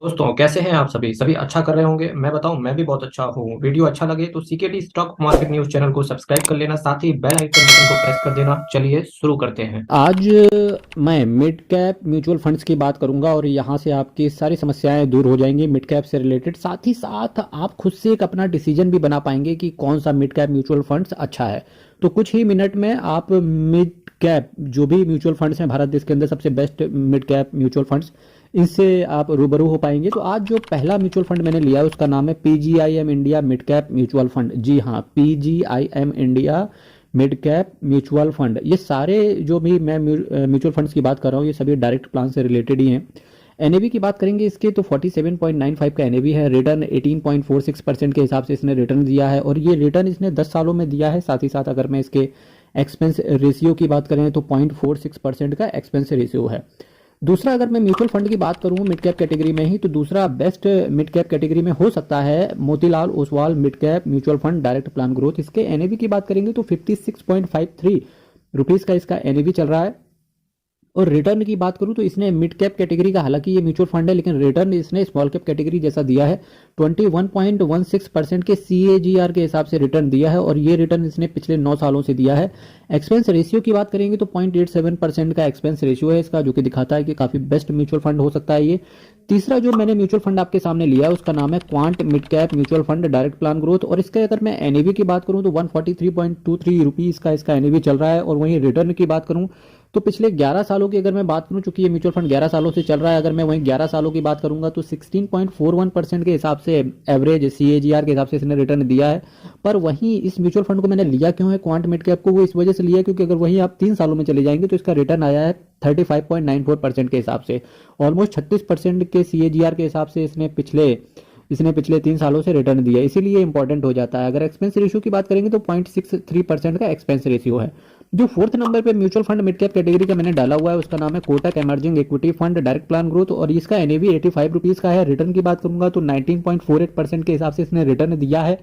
दोस्तों कैसे हैं आप सभी सभी अच्छा कर रहे होंगे। मैं बताऊं, मैं भी बहुत अच्छा हूं। वीडियो अच्छा लगे तो CKD stock market news channel को सब्सक्राइब कर लेना, साथ ही बेल आइकन बटन को प्रेस कर देना। चलिए शुरू करते हैं। आज मैं मिड कैप म्यूचुअल फंड्स की बात करूंगा और यहाँ से आपकी सारी समस्याएं दूर हो जाएंगी मिड कैप से रिलेटेड। साथ ही साथ आप खुद से एक अपना डिसीजन भी बना पाएंगे कि कौन सा मिड कैप म्यूचुअल फंड्स अच्छा है। तो कुछ ही मिनट में आप मिड कैप जो भी म्यूचुअल फंड्स हैं भारत देश के अंदर सबसे best mid cap mutual funds, इनसे आप रूबरू हो पाएंगे। तो आज जो पहला म्यूचुअल फंड मैंने लिया है उसका नाम है PGIM India mid cap mutual fund. जी हाँ, PGIM India mid cap mutual fund. ये सारे जो भी मैं म्यूचुअल फंड्स की बात कर रहा हूँ ये सभी डायरेक्ट प्लान से रिलेटेड ही हैं। एनएवी की बात करेंगे इसके तो 47.95 का एनएवी है। रिटर्न 18.46% के हिसाब से इसने रिटर्न दिया है और ये रिटर्न इसने 10 सालों में दिया है। साथ ही साथ अगर मैं इसके एक्सपेंस रेशियो की बात करें तो 0.46% का एक्सपेंस रेशियो है। दूसरा, अगर मैं म्यूचुअल फंड की बात करूं मिड कैप कैटेगरी में ही, तो दूसरा बेस्ट मिड कैप कैटेगरी में हो सकता है Motilal Oswal mid cap mutual fund direct plan growth. इसके एनएवी की बात करेंगे तो 56.53 रुपीज़ का इसका एनएवी चल रहा है। और रिटर्न की बात करूं तो इसने मिड कैप कैटेगरी का, हालांकि ये म्यूचुअल फंड है लेकिन रिटर्न इसने स्मॉल कैप कैटेगरी जैसा दिया है। 21.16% के सीएजीआर के हिसाब से रिटर्न दिया है और ये रिटर्न इसने पिछले 9 सालों से दिया है। एक्सपेंस रेशियो की बात करेंगे तो 0.87% का एक्सपेंस रेशियो है इसका, जो कि दिखाता है कि काफ़ी बेस्ट म्यूचुअल फंड हो सकता है ये। तीसरा जो मैंने म्यूचुअल फंड आपके सामने लिया है उसका नाम है quant mid cap mutual fund direct plan growth और इसके अगर मैं एनएवी की बात करूं तो 143.23 रुपीज़ का इसका एनएवी चल रहा है। और वहीं रिटर्न की बात करूं तो पिछले 11 सालों की अगर मैं बात करूं, चूंकि ये म्यूचुअल फंड 11 सालों से चल रहा है, अगर मैं वहीं 11 सालों की बात करूंगा तो 16.41% के हिसाब से एवरेज सीएजीआर के हिसाब से इसने रिटर्न दिया है। पर वहीं इस म्यूचुअल फंड को मैंने लिया क्यों है क्वांट मिड कैप को, वो इस वजह से लिया है क्योंकि अगर वहीं आप 3 सालों में चले जाएंगे तो इसका रिटर्न आया है 35.94% के हिसाब से। ऑलमोस्ट 36% के सीएजीआर के हिसाब से इसने पिछले 3 सालों से रिटर्न दिया, इसीलिए इंपॉर्टेंट हो जाता है। अगर एक्सपेंस रेशियो की बात करेंगे तो 0.63% का एक्सपेंस रेशियो है। जो फोर्थ नंबर पे mutual fund mid cap category का मैंने डाला हुआ है उसका नाम है Kotak emerging equity fund direct plan growth और इसका एनएवी 85 रुपीज़ का है। रिटर्न की बात करूंगा तो 19.48% के हिसाब से इसने रिटर्न दिया है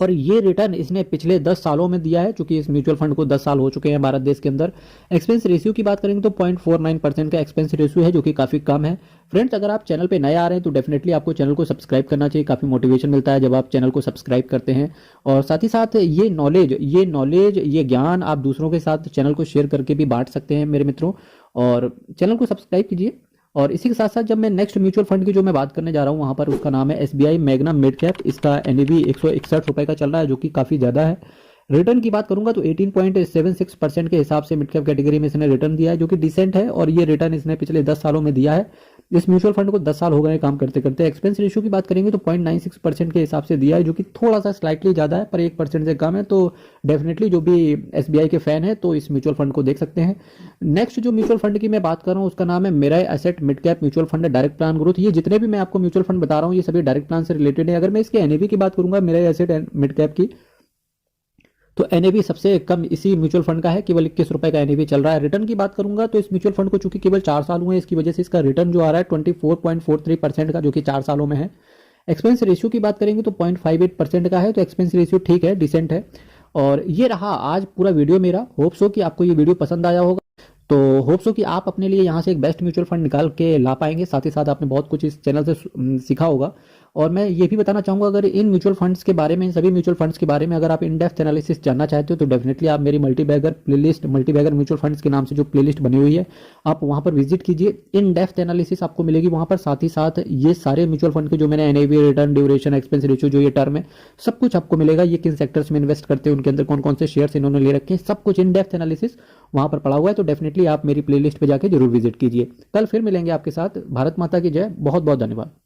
और ये रिटर्न इसने पिछले 10 सालों में दिया है, चूंकि इस म्यूचुअल फंड को 10 साल हो चुके हैं भारत देश के अंदर। एक्सपेंस रेशियो की बात करेंगे तो 0.49% का एक्सपेंस रेशियो है, जो कि काफ़ी कम है। फ्रेंड्स, अगर आप चैनल पे नए आ रहे हैं तो डेफिनेटली आपको चैनल को सब्सक्राइब करना चाहिए। काफ़ी मोटिवेशन मिलता है जब आप चैनल को सब्सक्राइब करते हैं। और साथ ही साथ ये ज्ञान आप दूसरों के साथ चैनल को शेयर करके भी बांट सकते हैं मेरे मित्रों। और चैनल को सब्सक्राइब कीजिए। और इसी के साथ साथ जब मैं नेक्स्ट म्यूचुअल फंड की जो मैं बात करने जा रहा हूँ वहाँ पर उसका नाम है एसबीआई मैग्ना मिड कैप। इसका एनएवी 161 रुपये का चल रहा है, जो कि काफ़ी ज़्यादा है। रिटर्न की बात करूंगा तो 18.76% के हिसाब से मिड कैप कैटेगरी में इसने रिटर्न दिया है, जो कि डिसेंट है। और ये रिटर्न इसने पिछले 10 सालों में दिया है। इस म्यूचुअल फंड को 10 साल हो गए काम करते करते। एक्सपेंस रेशियो की बात करेंगे तो 0.96% के हिसाब से दिया है, जो कि थोड़ा सा स्लाइटली ज़्यादा है पर 1% से कम है। तो डेफिनेटली जो भी एसबीआई के फैन है तो इस म्यूचुअल फंड को देख सकते हैं। नेक्स्ट जो म्यूचुअल फंड की मैं बात कर रहा हूँ उसका नाम है मेरा asset mid cap mutual fund direct plan growth. ये जितने भी मैं आपको म्यूचुअल फंड बता रहा हूँ ये सभी डायरेक्ट प्लान से रिलेटेड है। अगर मैं इसके एनएवी की बात करूंगा मेरा एसेट मिड कैप की, तो एनएवी सबसे कम इसी म्यूचुअल फंड का है, केवल 21 रुपए का एनएवी चल रहा है। रिटर्न की बात करूंगा तो इस म्यूचुअल फंड को चूंकि केवल 4 साल हुए हैं, इसकी वजह से इसका रिटर्न जो आ रहा है 24.43% का, जो कि 4 सालों में है। एक्सपेंस रेशियो की बात करेंगे तो 0.58% का है, तो एक्सपेंस रेशियो ठीक है, डिसेंट है। और ये रहा आज पूरा वीडियो मेरा। होप सो कि आपको ये वीडियो पसंद आया होगा। तो होप सो कि आप अपने लिए यहाँ से एक बेस्ट म्यूचुअल फंड निकाल के ला पाएंगे। साथ ही साथ आपने बहुत कुछ इस चैनल से सीखा होगा। और मैं ये भी बताना चाहूँगा, अगर इन म्यूचुअल फंड्स के बारे में, इन सभी म्यूचुअल फंड्स के बारे में अगर आप इन डेप्थ एनालिसिस जानना चाहते हो तो डेफिनेटली आप मेरी मल्टीबैगर म्यूचुअल फंड्स के नाम से जो प्लेलिस्ट बनी हुई है आप वहाँ पर विजिट कीजिए। इन डेप्थ एनालिसिस आपको मिलेगी वहाँ पर। साथ ही साथ ये सारे म्यूचुअल फंड के जो मैंने NAV, return, duration, expense ratio, जो ये टर्म है, सब कुछ आपको मिलेगा। ये किन सेक्टर्स में इन्वेस्ट करते हैं, उनके अंदर कौन कौन से शेयर्स इन्होंने ले रखे हैं, सब कुछ इन डेप्थ एनालिसिस वहाँ पर पड़ा हुआ है। तो डेफिनेटली आप मेरी प्लेलिस्ट पे जाके जरूर विजिट कीजिए। कल फिर मिलेंगे आपके साथ। भारत माता की जय। बहुत बहुत धन्यवाद।